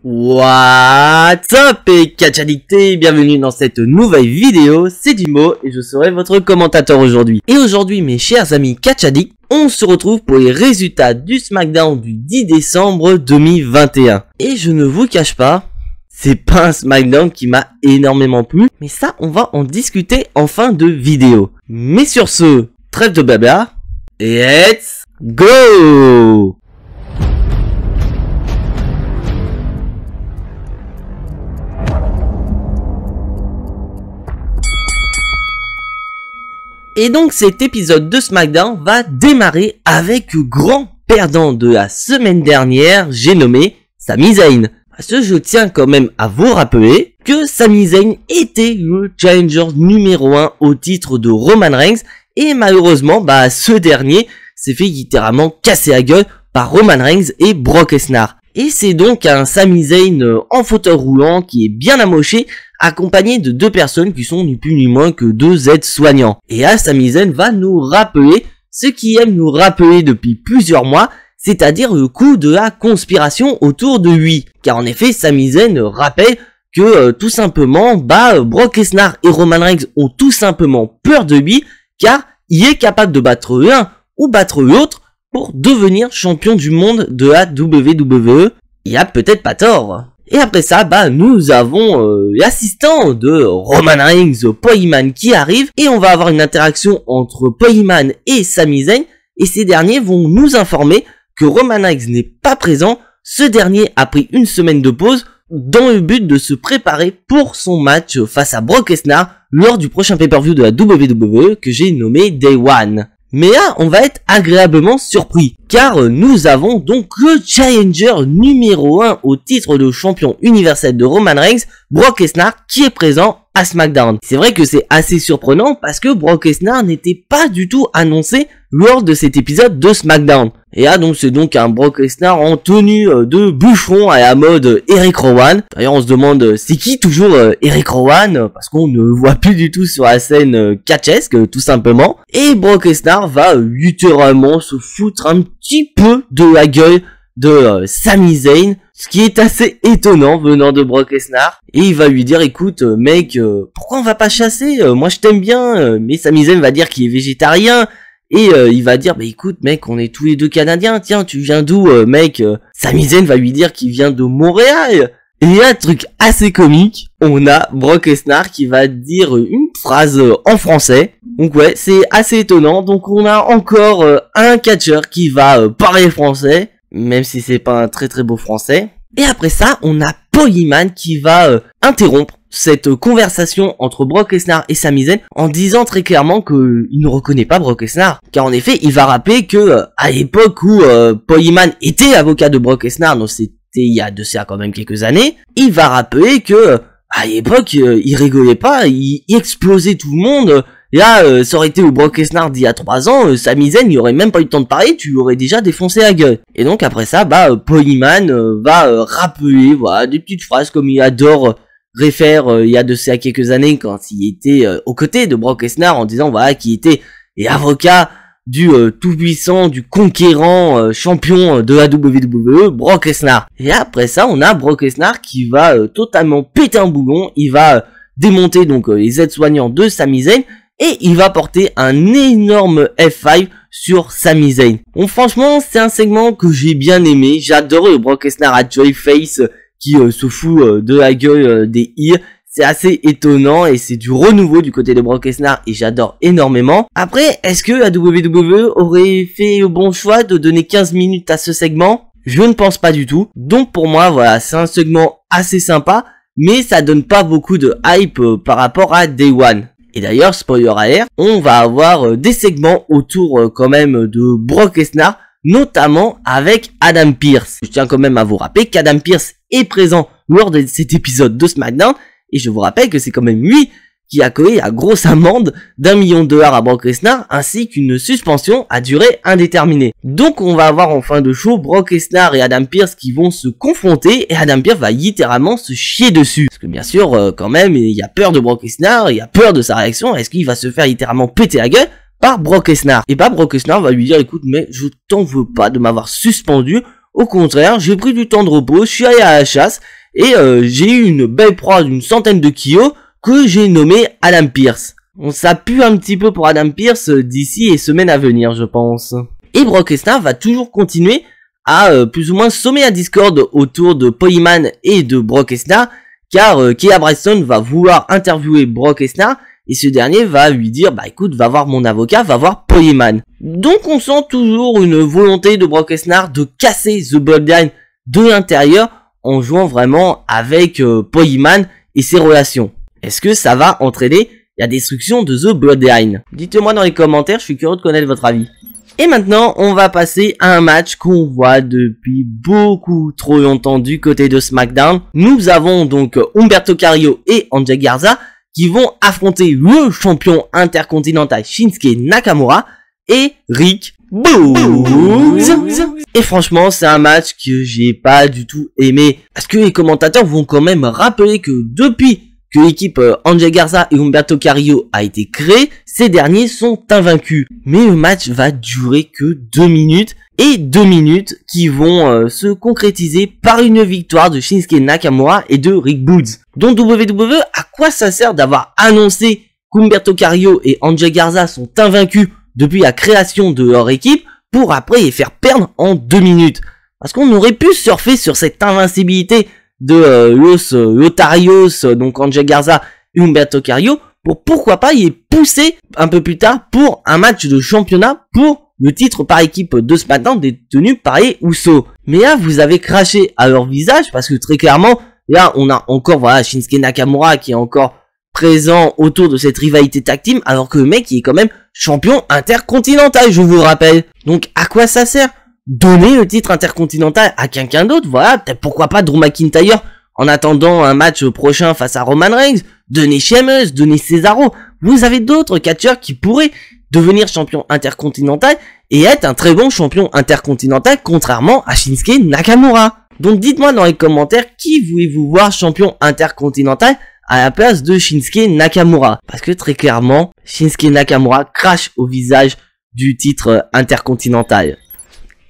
What's up et catch addicté, bienvenue dans cette nouvelle vidéo, c'est Dimo et je serai votre commentateur aujourd'hui. Et aujourd'hui mes chers amis catch addicts, on se retrouve pour les résultats du SmackDown du 10 décembre 2021. Et je ne vous cache pas, c'est pas un SmackDown qui m'a énormément plu, mais ça on va en discuter en fin de vidéo. Mais sur ce, trêve de blabla, let's go! Et donc cet épisode de SmackDown va démarrer avec le grand perdant de la semaine dernière, j'ai nommé Sami Zayn. Parce que je tiens quand même à vous rappeler que Sami Zayn était le challenger numéro 1 au titre de Roman Reigns. Et malheureusement, ce dernier s'est fait littéralement casser la gueule par Roman Reigns et Brock Lesnar. Et c'est donc un Sami Zayn en fauteuil roulant qui est bien amoché, accompagné de deux personnes qui sont ni plus ni moins que deux aides-soignants. Et là, Sami Zayn va nous rappeler ce qu'il aime nous rappeler depuis plusieurs mois, c'est-à-dire le coup de la conspiration autour de lui. Car en effet, Sami Zayn rappelle que tout simplement, Brock Lesnar et Roman Reigns ont tout simplement peur de lui, car il est capable de battre l'un ou battre l'autre pour devenir champion du monde de la WWE. Il a peut-être pas tort. Et après ça, nous avons l'assistant de Roman Reigns, Paul Heyman, qui arrive. Et on va avoir une interaction entre Paul Heyman et Sami Zayn. Et ces derniers vont nous informer que Roman Reigns n'est pas présent. Ce dernier a pris une semaine de pause dans le but de se préparer pour son match face à Brock Lesnar lors du prochain pay-per-view de la WWE que j'ai nommé Day One. Mais là, on va être agréablement surpris, car nous avons donc le challenger numéro 1 au titre de champion universel de Roman Reigns, Brock Lesnar, qui est présent à SmackDown. C'est vrai que c'est assez surprenant parce que Brock Lesnar n'était pas du tout annoncé lors de cet épisode de SmackDown. Et là, donc, c'est donc un Brock Lesnar en tenue de bûcheron à la mode Eric Rowan. D'ailleurs, on se demande, c'est qui toujours Eric Rowan? Parce qu'on ne le voit plus du tout sur la scène catchesque, tout simplement. Et Brock Lesnar va littéralement se foutre un petit peu de la gueule de Sami Zayn. Ce qui est assez étonnant venant de Brock Lesnar. Et il va lui dire, écoute mec, pourquoi on va pas chasser? Moi je t'aime bien. Mais Sami Zayn va dire qu'il est végétarien. Et il va dire, écoute mec, on est tous les deux Canadiens, tiens, tu viens d'où mec? Sami Zayn va lui dire qu'il vient de Montréal. Et un truc assez comique, on a Brock Lesnar qui va dire une phrase en français. Donc ouais, c'est assez étonnant. Donc on a encore un catcheur qui va parler français, même si c'est pas un très très beau français. Et après ça, on a Paul Heyman qui va interrompre cette conversation entre Brock Lesnar et Sami Zayn en disant très clairement qu'il ne reconnaît pas Brock Lesnar. Car en effet, il va rappeler que à l'époque où Paul Heyman était avocat de Brock Lesnar, donc c'était il y a de ça quand même quelques années, il va rappeler que à l'époque, il rigolait pas, il explosait tout le monde. Là, ça aurait été le Brock Lesnar d'il y a 3 ans, Sami Zayn, il aurait même pas eu le temps de parler, tu lui aurais déjà défoncé la gueule. Et donc après ça, Paul Heyman va rappeler, voilà, des petites phrases comme il adore réfère il y a de ça quelques années quand il était aux côtés de Brock Lesnar en disant voilà qu'il était avocat du tout-puissant, du conquérant champion de la WWE, Brock Lesnar. Et après ça, on a Brock Lesnar qui va totalement péter un boulon, il va démonter donc les aides-soignants de Sami Zayn et il va porter un énorme F5 sur Sami Zayn. Bon, franchement, c'est un segment que j'ai bien aimé, j'adore le Brock Lesnar à Joyface qui se fout de la gueule des heels. C'est assez étonnant et c'est du renouveau du côté de Brock Lesnar et j'adore énormément. Après, est-ce que la WWE aurait fait le bon choix de donner 15 minutes à ce segment? Je ne pense pas du tout. Donc pour moi, voilà, c'est un segment assez sympa, mais ça donne pas beaucoup de hype par rapport à Day One. Et d'ailleurs, spoiler alert, on va avoir des segments autour quand même de Brock Lesnar, notamment avec Adam Pearce. Je tiens quand même à vous rappeler qu'Adam Pearce est présent lors de cet épisode de SmackDown, et je vous rappelle que c'est quand même lui qui a collé la grosse amende d'$1 million à Brock Lesnar, ainsi qu'une suspension à durée indéterminée. Donc on va avoir en fin de show Brock Lesnar et Adam Pearce qui vont se confronter, et Adam Pearce va littéralement se chier dessus. Parce que bien sûr, quand même, il y a peur de Brock Lesnar, il y a peur de sa réaction, est-ce qu'il va se faire littéralement péter la gueule par Brock Lesnar? Et Brock Lesnar va lui dire, écoute, mais je t'en veux pas de m'avoir suspendu, Au contraire, j'ai pris du temps de repos, je suis allé à la chasse et j'ai eu une belle proie d'une centaine de kilos que j'ai nommé Adam Pearce. Ça pue un petit peu pour Adam Pearce d'ici les semaines à venir, je pense. Et Brock Lesnar va toujours continuer à plus ou moins sommer à Discord autour de Polyman et de Brock Lesnar, car Kia Bryson va vouloir interviewer Brock Lesnar et ce dernier va lui dire bah écoute, va voir mon avocat, va voir Polyman. Donc on sent toujours une volonté de Brock Lesnar de casser The Bloodline de l'intérieur en jouant vraiment avec Polyman et ses relations. Est-ce que ça va entraîner la destruction de The Bloodline? Dites-moi dans les commentaires, je suis curieux de connaître votre avis. Et maintenant, on va passer à un match qu'on voit depuis beaucoup trop longtemps du côté de SmackDown. Nous avons donc Humberto Carrillo et Angel Garza qui vont affronter le champion intercontinental Shinsuke Nakamura et Rick Boogs. Et franchement, c'est un match que j'ai pas du tout aimé. Parce que les commentateurs vont quand même rappeler que depuis que l'équipe Angel Garza et Humberto Carrillo a été créée, ces derniers sont invaincus. Mais le match va durer que 2 minutes. Et 2 minutes qui vont se concrétiser par une victoire de Shinsuke Nakamura et de Rick Boogs. Donc WWE, à quoi ça sert d'avoir annoncé qu'Humberto Carrillo et Angel Garza sont invaincus depuis la création de leur équipe pour après les faire perdre en 2 minutes? Parce qu'on aurait pu surfer sur cette invincibilité de Los Lotarios, donc Angel Garza et Humberto Carrillo, pour pourquoi pas y pousser un peu plus tard pour un match de championnat pour le titre par équipe de SmackDown détenu par les Usos. Mais là, vous avez craché à leur visage parce que très clairement, là, on a encore voilà Shinsuke Nakamura qui est encore présent autour de cette rivalité tag team, alors que le mec il est quand même champion intercontinental, je vous rappelle. Donc à quoi ça sert? Donner le titre intercontinental à quelqu'un d'autre, voilà, peut-être pourquoi pas Drew McIntyre en attendant un match prochain face à Roman Reigns, donner Sheamus, donner Cesaro. Vous avez d'autres catcheurs qui pourraient devenir champion intercontinental et être un très bon champion intercontinental contrairement à Shinsuke Nakamura. Donc dites-moi dans les commentaires qui voulez-vous voir champion intercontinental à la place de Shinsuke Nakamura. Parce que très clairement, Shinsuke Nakamura crache au visage du titre intercontinental.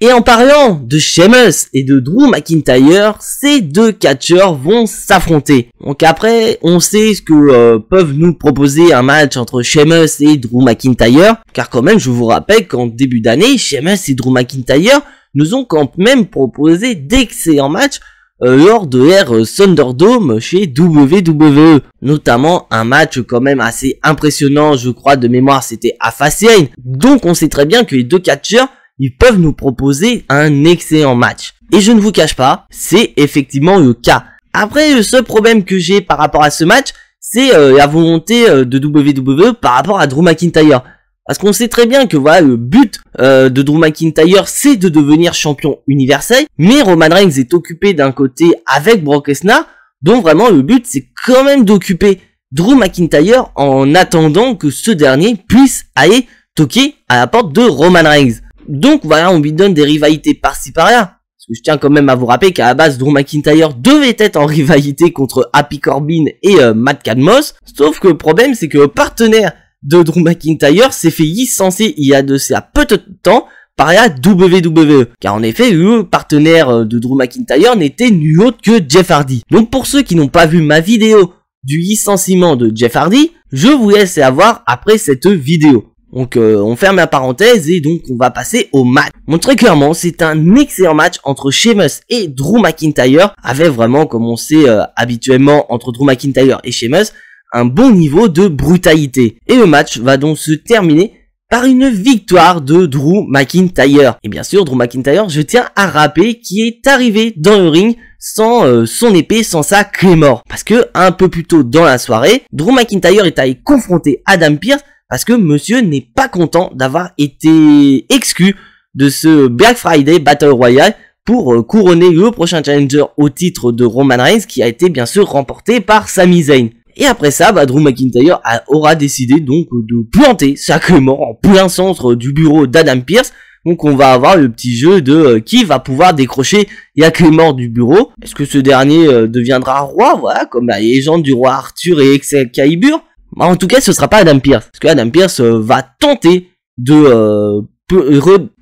Et en parlant de Sheamus et de Drew McIntyre, ces deux catcheurs vont s'affronter. Donc après, on sait ce que peuvent nous proposer un match entre Sheamus et Drew McIntyre. Car quand même, je vous rappelle qu'en début d'année, Sheamus et Drew McIntyre nous ont quand même proposé d'excellents matchs lors de l'ère Thunderdome chez WWE. Notamment un match quand même assez impressionnant, je crois de mémoire, c'était à Fastlane. Donc on sait très bien que les deux catcheurs, ils peuvent nous proposer un excellent match. Et je ne vous cache pas, c'est effectivement le cas. Après, le seul problème que j'ai par rapport à ce match, c'est la volonté de WWE par rapport à Drew McIntyre. Parce qu'on sait très bien que voilà, le but de Drew McIntyre, c'est de devenir champion universel. Mais Roman Reigns est occupé d'un côté avec Brock Lesnar. Donc vraiment, le but, c'est quand même d'occuper Drew McIntyre en attendant que ce dernier puisse aller toquer à la porte de Roman Reigns. Donc voilà, on lui donne des rivalités par-ci par-là. Parce que je tiens quand même à vous rappeler qu'à la base, Drew McIntyre devait être en rivalité contre Happy Corbin et Matt Cadmos. Sauf que le problème, c'est que le partenaire de Drew McIntyre s'est fait licencier il y a de ça peu de temps par la WWE. Car en effet, le partenaire de Drew McIntyre n'était nul autre que Jeff Hardy. Donc pour ceux qui n'ont pas vu ma vidéo du licenciement de Jeff Hardy, je vous laisse la voir après cette vidéo. Donc on ferme la parenthèse et donc on va passer au match. Bon, très clairement, c'est un excellent match entre Sheamus et Drew McIntyre, avec vraiment, comme on sait habituellement entre Drew McIntyre et Sheamus, un bon niveau de brutalité. Et le match va donc se terminer par une victoire de Drew McIntyre. Et bien sûr, Drew McIntyre, je tiens à rappeler qu'il est arrivé dans le ring sans son épée, sans sa Claymore. Parce que un peu plus tôt dans la soirée, Drew McIntyre est allé confronter Adam Pearce parce que monsieur n'est pas content d'avoir été exclu de ce Black Friday Battle Royale pour couronner le prochain challenger au titre de Roman Reigns qui a été bien sûr remporté par Sami Zayn. Et après ça, Drew McIntyre aura décidé donc de planter sa Claymore en plein centre du bureau d'Adam Pearce. Donc on va avoir le petit jeu de qui va pouvoir décrocher la Claymore du bureau. Est-ce que ce dernier deviendra roi, voilà, comme la légende du roi Arthur et Excalibur? En tout cas, ce sera pas Adam Pearce, parce que Adam Pearce va tenter de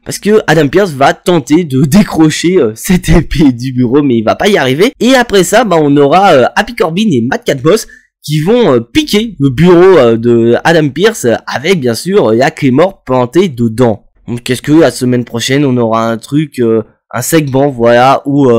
parce que Adam Pearce va tenter de décrocher cette épée du bureau, mais il va pas y arriver. Et après ça, on aura Happy Corbin et Matt Cadmos qui vont piquer le bureau de Adam Pearce avec bien sûr la Claymore plantée dedans. Donc qu'est-ce que la semaine prochaine on aura un truc, un segment voilà où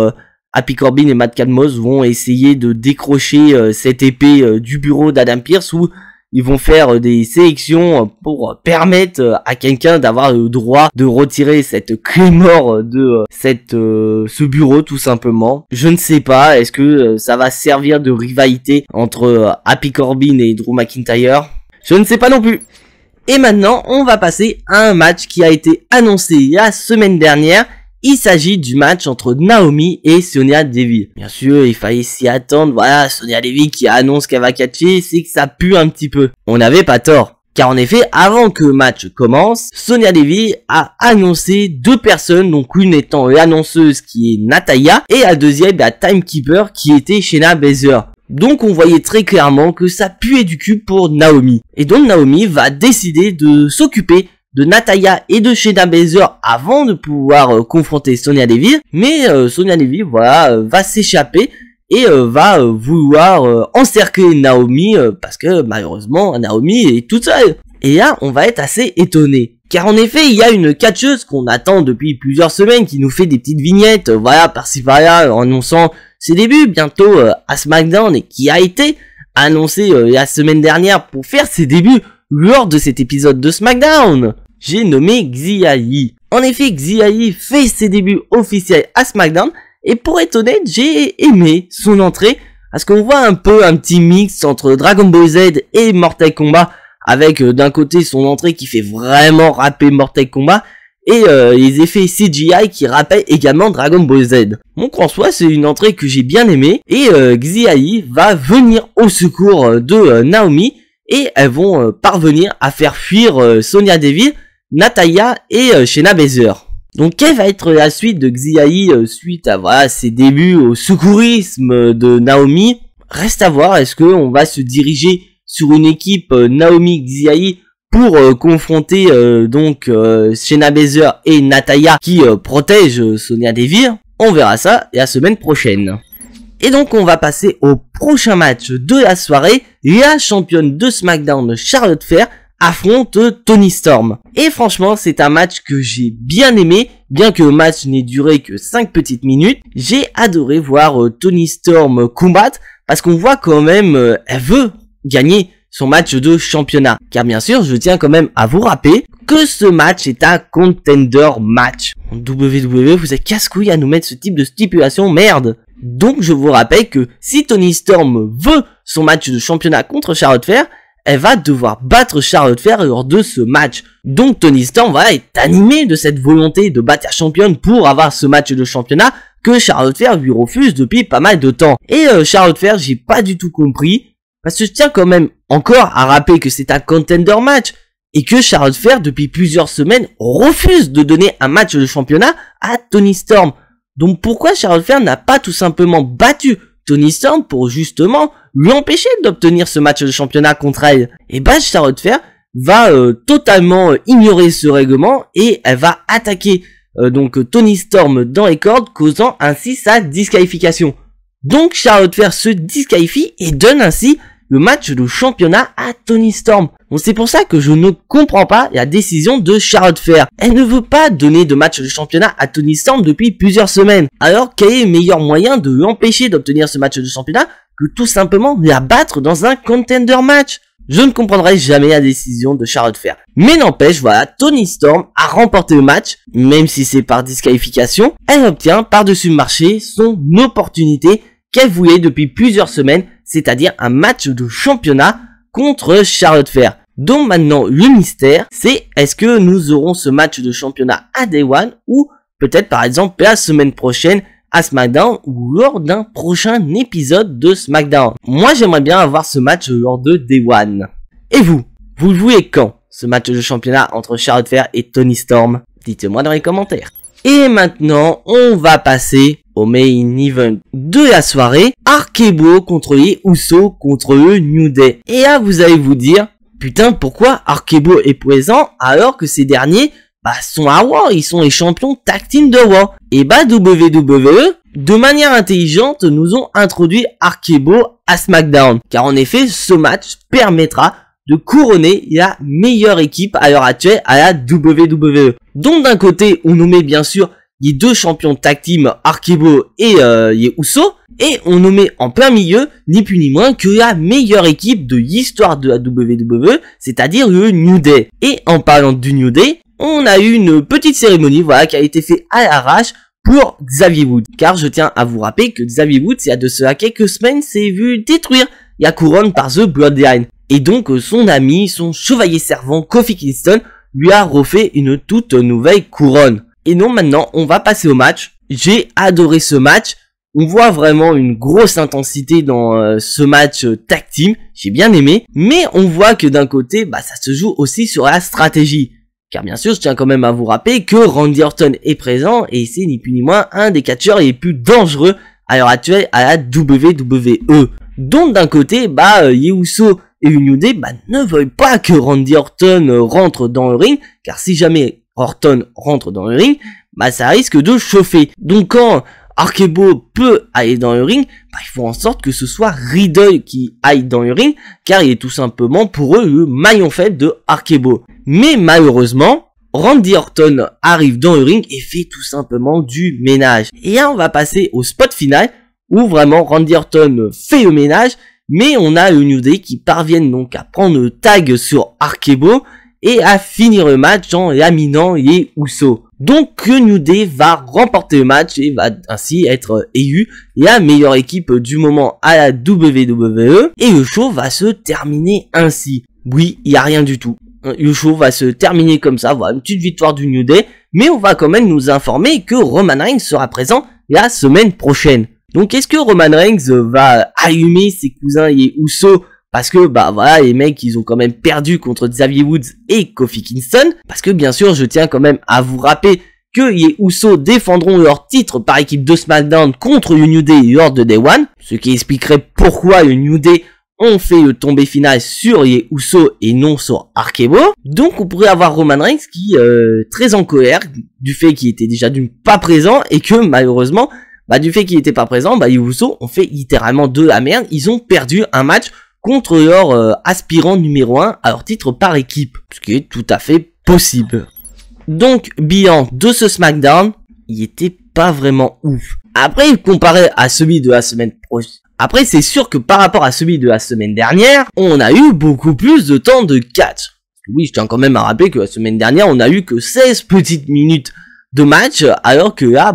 Happy Corbin et Matt Cadmos vont essayer de décrocher cette épée du bureau d'Adam Pearce, où ils vont faire des sélections pour permettre à quelqu'un d'avoir le droit de retirer cette Claymore de ce bureau tout simplement. Je ne sais pas, est-ce que ça va servir de rivalité entre Happy Corbin et Drew McIntyre? Je ne sais pas non plus. Et maintenant, on va passer à un match qui a été annoncé la semaine dernière. Il s'agit du match entre Naomi et Sonya Deville. Bien sûr, il fallait s'y attendre. Voilà, Sonya Deville qui annonce qu'elle va catcher, c'est que ça pue un petit peu. On n'avait pas tort. Car en effet, avant que le match commence, Sonya Deville a annoncé 2 personnes, donc une étant l'annonceuse qui est Natalya, et la deuxième, la timekeeper qui était Shayna Baszler. Donc on voyait très clairement que ça puait du cul pour Naomi. Et donc Naomi va décider de s'occuper de Natalya et de Shayna Baszler avant de pouvoir confronter Sonya Deville. Mais Sonya Deville voilà, va s'échapper et va vouloir encercler Naomi parce que malheureusement Naomi est toute seule. Et là on va être assez étonné. Car en effet il y a une catcheuse qu'on attend depuis plusieurs semaines qui nous fait des petites vignettes voilà par-ci par-là annonçant ses débuts bientôt à SmackDown, et qui a été annoncé la semaine dernière pour faire ses débuts lors de cet épisode de SmackDown. J'ai nommé Xia Li. En effet, Xia Li fait ses débuts officiels à SmackDown, et pour être honnête, j'ai aimé son entrée, parce qu'on voit un peu un petit mix entre Dragon Ball Z et Mortal Kombat, avec d'un côté son entrée qui fait vraiment rapper Mortal Kombat, et les effets CGI qui rappellent également Dragon Ball Z. Donc en soi, c'est une entrée que j'ai bien aimée, et Xia Li va venir au secours de Naomi, et elles vont parvenir à faire fuir Sonya Deville, Natalya et Shayna Baszler. Donc quelle va être la suite de Xia Li suite à voilà, ses débuts au secourisme de Naomi? Reste à voir, est-ce qu'on va se diriger sur une équipe Naomi Xia Li pour confronter donc Shayna Baszler et Natalya qui protègent Sonya Deville? On verra ça la semaine prochaine. Et donc on va passer au prochain match de la soirée. La championne de SmackDown Charlotte Flair affronte Toni Storm. Et franchement c'est un match que j'ai bien aimé, bien que le match n'ait duré que 5 petites minutes. J'ai adoré voir Toni Storm combattre, parce qu'on voit quand même elle veut gagner son match de championnat. Car bien sûr je tiens quand même à vous rappeler que ce match est un contender match. WWE, vous êtes casse-couille à nous mettre ce type de stipulation, merde. Donc je vous rappelle que si Toni Storm veut son match de championnat contre Charlotte Flair, elle va devoir battre Charlotte Flair lors de ce match. Donc Toni Storm voilà, est animée de cette volonté de battre la championne pour avoir ce match de championnat que Charlotte Flair lui refuse depuis pas mal de temps. Et Charlotte Flair, j'ai pas du tout compris, parce que je tiens quand même encore à rappeler que c'est un contender match, et que Charlotte Flair depuis plusieurs semaines refuse de donner un match de championnat à Toni Storm. Donc pourquoi Charlotte Flair n'a pas tout simplement battu Toni Storm pour justement lui empêcher d'obtenir ce match de championnat contre elle? Et bah Charlotte Flair va totalement ignorer ce règlement, et elle va attaquer donc Toni Storm dans les cordes, causant ainsi sa disqualification. Donc Charlotte Flair se disqualifie et donne ainsi le match de championnat à Toni Storm. Donc c'est pour ça que je ne comprends pas la décision de Charlotte Flair. Elle ne veut pas donner de match de championnat à Toni Storm depuis plusieurs semaines. Alors quel est le meilleur moyen de l'empêcher d'obtenir ce match de championnat que tout simplement la battre dans un contender match? Je ne comprendrai jamais la décision de Charlotte Flair. Mais n'empêche, voilà, Toni Storm a remporté le match, même si c'est par disqualification. Elle obtient par-dessus le marché son opportunité qu'elle voulait depuis plusieurs semaines, c'est-à-dire un match de championnat contre Charlotte Flair. Donc maintenant, le mystère, c'est est-ce que nous aurons ce match de championnat à Day One, ou peut-être par exemple la semaine prochaine à SmackDown, ou lors d'un prochain épisode de SmackDown. Moi j'aimerais bien avoir ce match lors de Day One. Et vous le voulez quand, ce match de championnat entre Charlotte Flair et Toni Storm? Dites-moi dans les commentaires. Et maintenant, on va passer au main event de la soirée. Arquebo contre les Usos contre le New Day. Et là, vous allez vous dire, putain, pourquoi Arquebo est présent alors que ces derniers sont à Raw, ils sont les champions tag team de Raw. Et WWE, de manière intelligente, nous ont introduit Arquebo à SmackDown. Car en effet, ce match permettra de couronner la meilleure équipe à l'heure actuelle à la WWE. Donc d'un côté, on nous met bien sûr les deux champions tag team Arquebo et les Usos, et on nous met en plein milieu ni plus ni moins que la meilleure équipe de l'histoire de la WWE, c'est-à-dire le New Day. Et en parlant du New Day, on a eu une petite cérémonie, voilà, qui a été faite à l'arrache pour Xavier Woods. Car je tiens à vous rappeler que Xavier Woods, il y a de cela quelques semaines, s'est vu détruire la couronne par The Bloodline. Et donc son ami, son chevalier servant Kofi Kingston, lui a refait une toute nouvelle couronne. Et non, maintenant, on va passer au match. J'ai adoré ce match. On voit vraiment une grosse intensité dans ce match tag team. J'ai bien aimé. Mais on voit que d'un côté, ça se joue aussi sur la stratégie. Car bien sûr, je tiens quand même à vous rappeler que Randy Orton est présent. Et c'est ni plus ni moins un des catcheurs les plus dangereux à l'heure actuelle à la WWE. Donc d'un côté, les Usos et le New Day ne veulent pas que Randy Orton rentre dans le ring. Car si jamais Orton rentre dans le ring, ça risque de chauffer. Donc quand Arquebo peut aller dans le ring, il faut en sorte que ce soit Riddle qui aille dans le ring, car il est tout simplement pour eux le maillon faible de Arquebo. Mais malheureusement, Randy Orton arrive dans le ring et fait tout simplement du ménage. Et là on va passer au spot final, où vraiment Randy Orton fait le ménage, mais on a le New Day qui parviennent donc à prendre le tag sur Arquebo, et à finir le match en laminant les Usos. Donc le New Day va remporter le match et va ainsi être élu la meilleure équipe du moment à la WWE. Et le show va se terminer ainsi. Oui, il n'y a rien du tout. Le show va se terminer comme ça, voilà, une petite victoire du New Day. Mais on va quand même nous informer que Roman Reigns sera présent la semaine prochaine. Donc est-ce que Roman Reigns va allumer ses cousins les Usos? Parce que, voilà, les mecs, ils ont quand même perdu contre Xavier Woods et Kofi Kingston. Parce que, bien sûr, je tiens quand même à vous rappeler que les Usos défendront leur titre par équipe de SmackDown contre le New Day lors de Day One. Ce qui expliquerait pourquoi le New Day ont fait le tombé final sur les Usos et non sur Arquebo. Donc, on pourrait avoir Roman Reigns qui est très en colère du fait qu'il était déjà pas présent et que, malheureusement, du fait qu'il était pas présent, les Usos ont fait littéralement de la merde. Ils ont perdu un match contre leur aspirant numéro 1 à leur titre par équipe, ce qui est tout à fait possible. Donc, bilan de ce SmackDown, il était pas vraiment ouf. Après, comparé à celui de la semaine prochaine, après c'est sûr que par rapport à celui de la semaine dernière, on a eu beaucoup plus de temps de catch. Oui, je tiens quand même à rappeler que la semaine dernière, on a eu que 16 petites minutes de match, alors que là,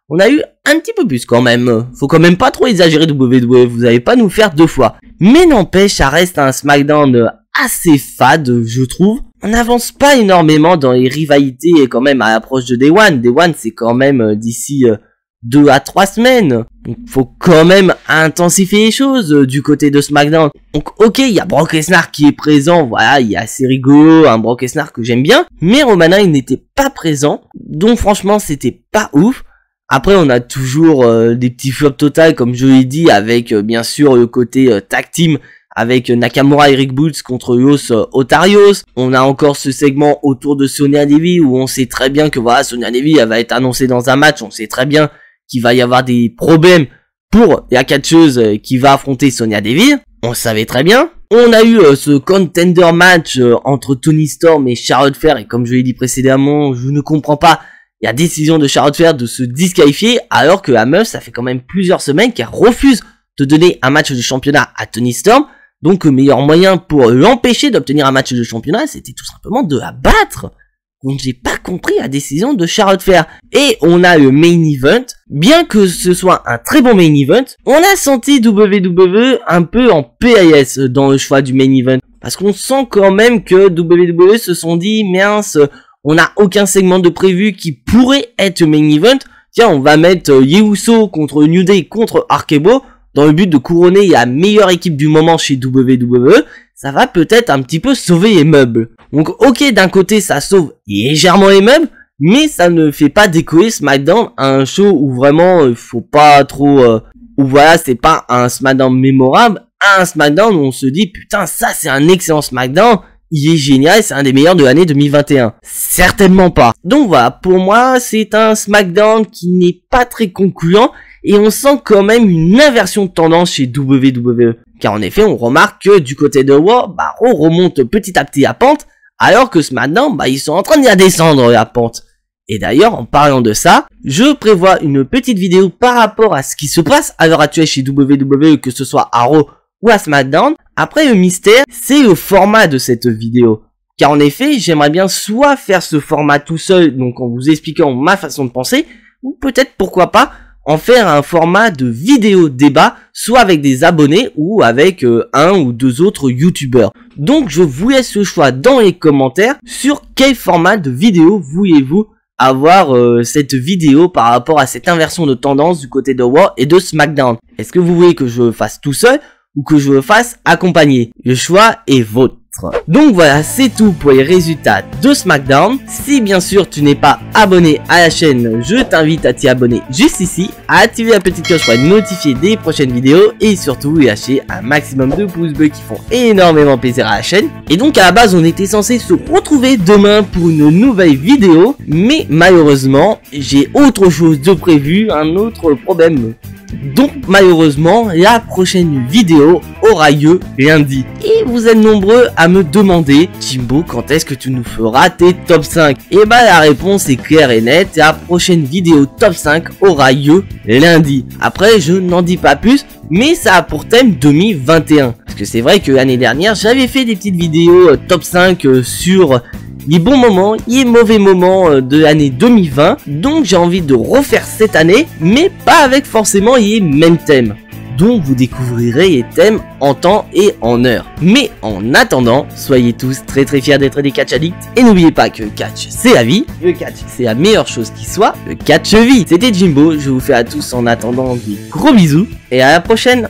on a eu un petit peu plus quand même. Faut quand même pas trop exagérer WWE, vous allez pas nous faire deux fois. Mais n'empêche, ça reste un SmackDown assez fade, je trouve. On n'avance pas énormément dans les rivalités et quand même à l'approche de Day One. Day One, c'est quand même d'ici 2 à 3 semaines. Donc faut quand même intensifier les choses du côté de SmackDown. Donc ok, il y a Brock Lesnar qui est présent, voilà, il est assez rigolo, un Brock Lesnar que j'aime bien. Mais Roman Reigns n'était pas présent, donc franchement c'était pas ouf. Après, on a toujours des petits flops total, comme je l'ai dit, avec bien sûr le côté tag team, avec Nakamura et Rick Boots contre Los Otarios. On a encore ce segment autour de Sonya Deville, où on sait très bien que voilà, Sonya Deville elle va être annoncée dans un match. On sait très bien qu'il va y avoir des problèmes pour la catcheuse qui va affronter Sonya Deville. On le savait très bien. On a eu ce contender match entre Toni Storm et Charlotte Flair, et comme je l'ai dit précédemment, je ne comprends pas la décision de Charlotte Flair de se disqualifier, alors que la meuf, ça fait quand même plusieurs semaines qu'elle refuse de donner un match de championnat à Toni Storm. Donc le meilleur moyen pour l'empêcher d'obtenir un match de championnat, c'était tout simplement de la battre. Donc j'ai pas compris la décision de Charlotte Flair. Et on a le main event. Bien que ce soit un très bon main event, on a senti WWE un peu en PAS dans le choix du main event. Parce qu'on sent quand même que WWE se sont dit, mince, on n'a aucun segment de prévu qui pourrait être main event. Tiens, on va mettre les Usos contre New Day contre Arquebo dans le but de couronner la meilleure équipe du moment chez WWE. Ça va peut-être un petit peu sauver les meubles. Donc ok, d'un côté ça sauve légèrement les meubles, mais ça ne fait pas décoller SmackDown à un show où vraiment il faut pas trop... où voilà, c'est pas un SmackDown mémorable, un SmackDown où on se dit putain ça c'est un excellent SmackDown. il est génial, c'est un des meilleurs de l'année 2021. Certainement pas. Donc voilà, pour moi, c'est un SmackDown qui n'est pas très concluant et on sent quand même une inversion de tendance chez WWE. Car en effet, on remarque que du côté de Raw, on remonte petit à petit la pente, alors que SmackDown, ils sont en train de descendre la pente. Et d'ailleurs, en parlant de ça, je prévois une petite vidéo par rapport à ce qui se passe à l'heure actuelle chez WWE, que ce soit à Raw ou à SmackDown. Après, le mystère, c'est le format de cette vidéo. Car en effet, j'aimerais bien soit faire ce format tout seul, donc en vous expliquant ma façon de penser, ou peut-être, pourquoi pas, en faire un format de vidéo débat, soit avec des abonnés ou avec un ou deux autres youtubeurs. Donc je vous laisse le choix dans les commentaires sur quel format de vidéo voulez-vous avoir cette vidéo par rapport à cette inversion de tendance du côté de Raw et de SmackDown. Est-ce que vous voulez que je le fasse tout seul ou que je le fasse accompagné? Le choix est vôtre. Donc voilà, c'est tout pour les résultats de SmackDown. Si bien sûr tu n'es pas abonné à la chaîne, je t'invite à t'y abonner juste ici, à activer la petite cloche pour être notifié des prochaines vidéos et surtout lâcher un maximum de pouces bleus qui font énormément plaisir à la chaîne. Et donc à la base on était censé se retrouver demain pour une nouvelle vidéo, mais malheureusement j'ai autre chose de prévu, un autre problème. Donc malheureusement la prochaine vidéo aura lieu lundi. Et vous êtes nombreux à me demander, Jimbo, quand est-ce que tu nous feras tes top 5? Et la réponse est claire et nette, la prochaine vidéo top 5 aura lieu lundi. Après je n'en dis pas plus, mais ça a pour thème 2021. Parce que c'est vrai que l'année dernière j'avais fait des petites vidéos top 5 sur les bons moments, les mauvais moments de l'année 2020. Donc j'ai envie de refaire cette année, mais pas avec forcément les mêmes thèmes. Donc vous découvrirez les thèmes en temps et en heure. Mais en attendant, soyez tous très fiers d'être des catch addicts. Et n'oubliez pas que le catch c'est la vie, le catch c'est la meilleure chose qui soit, le catch vie. C'était Jimbo, je vous fais à tous en attendant des gros bisous et à la prochaine.